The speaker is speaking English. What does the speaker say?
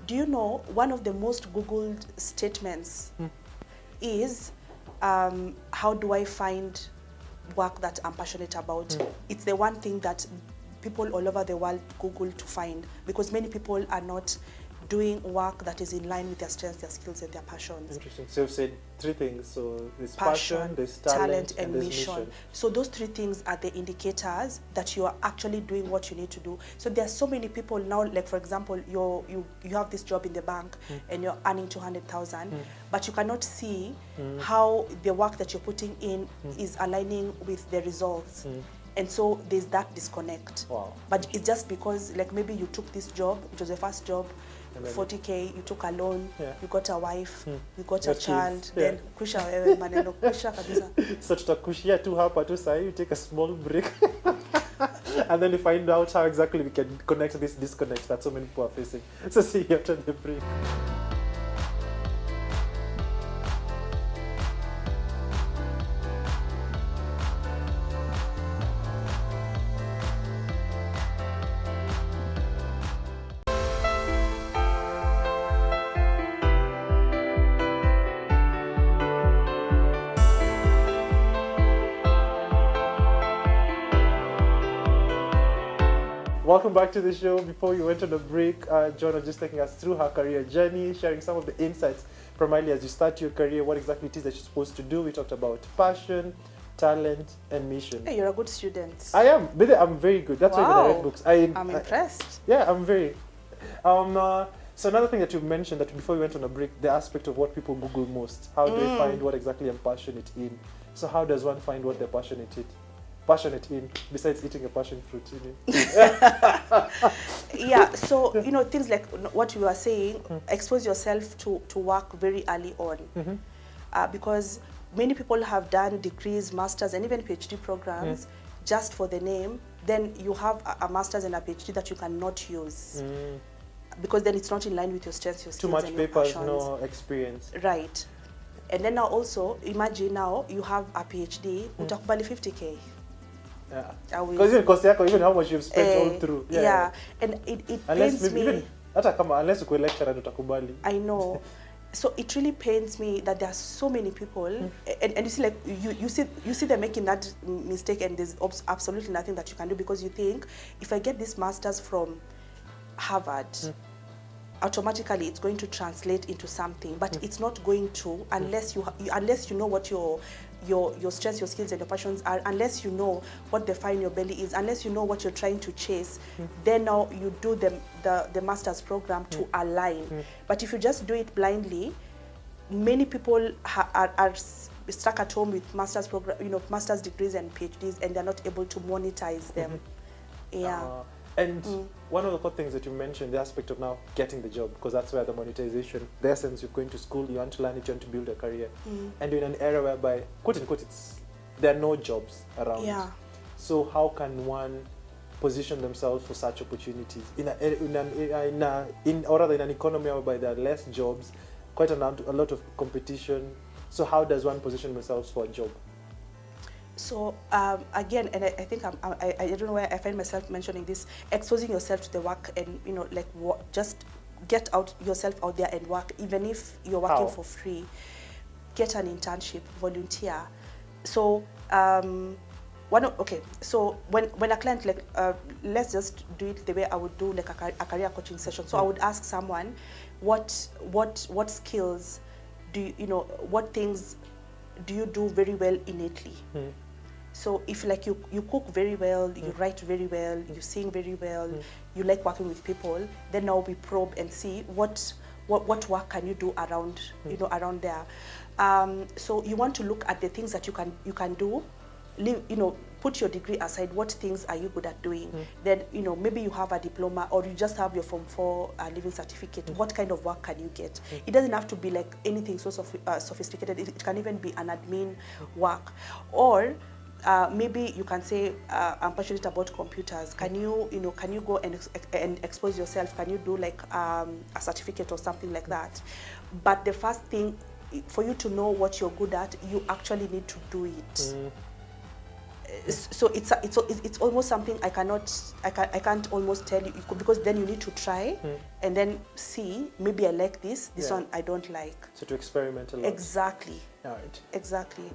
do you know one of the most Googled statements is, how do I find work that I'm passionate about? It's the one thing that people all over the world Google to find, because many people are not doing work that is in line with their strengths, their skills, and their passions. Interesting. So you've said three things. So there's passion, there's talent, and there's mission. So those three things are the indicators that you are actually doing what you need to do. So there are so many people now, like for example, you have this job in the bank and you're earning 200,000, but you cannot see how the work that you're putting in is aligning with the results. And so there's that disconnect. Wow. But it's just because, like, maybe you took this job, which was your first job, 40K, you took a loan, you got a wife, you got a child, then kusha wewe maneno kusha kabisa. So tutakushia tu hapa tu sahi, you take a small break. And then you find out how exactly we can connect this disconnect that so many people are facing. So see you after the break. Welcome back to the show. Before we went on a break, John was just taking us through her career journey, sharing some of the insights, primarily as you start your career, what exactly it is that you're supposed to do. We talked about passion, talent, and mission. Hey, you're a good student. I am. I'm very good. That's why I read books. I'm impressed. Yeah, I'm very. So another thing that you mentioned, that before we went on a break, the aspect of what people Google most. How do they find what exactly I'm passionate in? So how does one find what they're passionate in, besides eating a passion fruit? Yeah, so things like what you were saying, expose yourself to work very early on, because many people have done degrees, masters, and even PhD programs just for the name. Then you have a master's and a PhD that you cannot use because then it's not in line with your strengths, your skills, too much and papers, your no experience. Right. And then now also imagine now you have a PhD, utakubali 50K. Yeah. Even how much you've spent all through. Yeah. And it pains me. Even, unless you're a lecturer, utakubali. I know. So it really pains me that there are so many people, and you see, like you see them making that mistake, and there's absolutely nothing that you can do, because you think, if I get this master's from Harvard, automatically it's going to translate into something, but it's not going to unless you know what your strengths, your skills, and your passions are, unless you know what the fire in your belly is, unless you know what you're trying to chase, then now you do the master's program to align. But if you just do it blindly, many people are stuck at home with master's program, master's degrees and PhDs, and they're not able to monetize them. And one of the core things that you mentioned, the aspect of now getting the job, because that's where the monetization, the essence, you're going to school, you want to learn it, you want to build a career. And you're in an era whereby, quote unquote, there are no jobs around. So how can one position themselves for such opportunities in an economy whereby there are less jobs, quite a lot of competition? So how does one position themselves for a job? So again, and I think I don't know why I find myself mentioning this, exposing yourself to the work, and just get yourself out there and work, even if you're working for free. Get an internship, volunteer. So so when a client, like let's just do it the way I would do like a career coaching session. So I would ask someone, what skills do what things do you do very well innately? So if you cook very well, you write very well, you sing very well, you like working with people, then now we probe and see what work can you do around around there. So you want to look at the things that you can do. Put your degree aside. What things are you good at doing? Then maybe you have a diploma, or you just have your Form 4 living certificate. What kind of work can you get? It doesn't have to be like anything so sophisticated. It can even be an admin work, or maybe you can say, I'm passionate about computers. Can you go and expose yourself? Can you do like a certificate or something like that? But the first thing, for you to know what you're good at, you actually need to do it. So it's almost something I can't almost tell you because then you need to try and then see, maybe I like this Yeah. one I don't like. So to experiment a lot. Exactly. All right. Exactly.